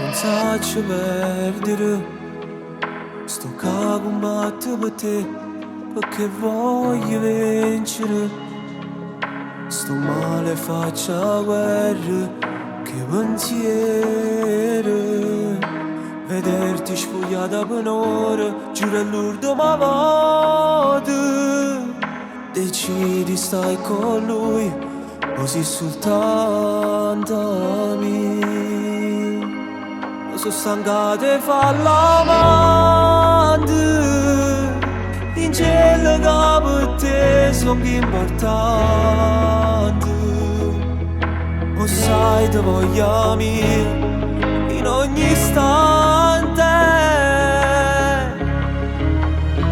non saccio perdere, sto qua combatto per te, perché voglio vincere. Sto male faccia guerra, che pensiero. Vederti sfogliata per un'ora, giuro all'urdo ma vado. Decidi stai con lui, così soltanto a me. Sono stancato e fa l'amante, in cielo che per te sono più importante. O sai te voglio mio in ogni istante,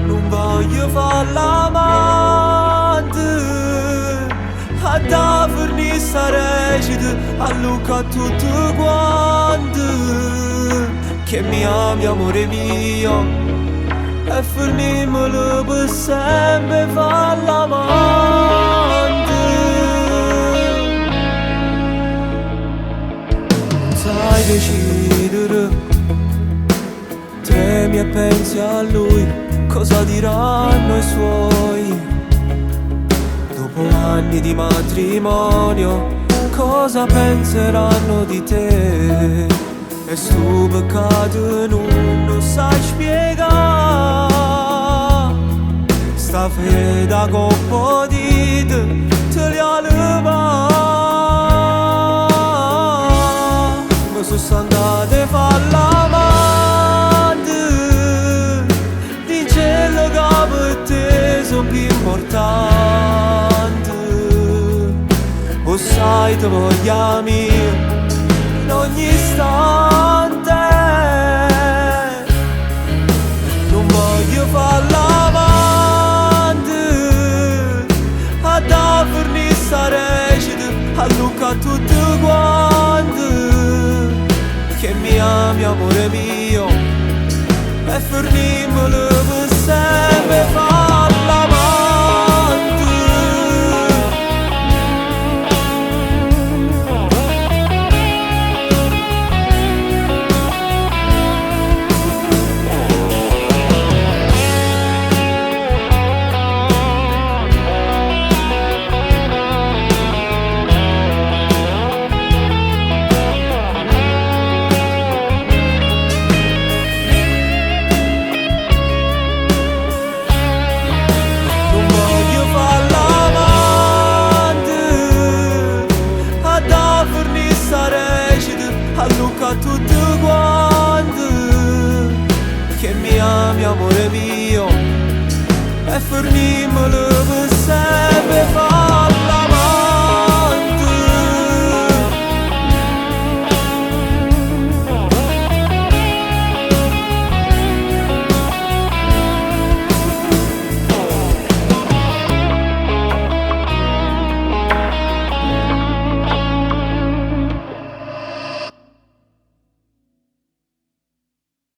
non voglio far l'amante, a da fornire sta recita, a Luca tutti quanti, che mi ami amore mio, e fornimelo per sempre far l'amante. Non sai decidere, tremi e pensi a lui, cosa diranno i suoi. Dopo anni di matrimonio, cosa penseranno di te? E sto peccato non sai spiegare. Sta feda con un po' di te li ha levati. Ma sono andate a far l'amante, di cielo che per te sono più importanti. O sai te voglio mio in ogni istante, non voglio far l'amante, a da fornire sta recita, a Luca tutti quanti, che mi ami amore mio, e fornimelo per sempre far l'amante. A tutti quanti, che mi ami amore mio, e fornimelo per sempre.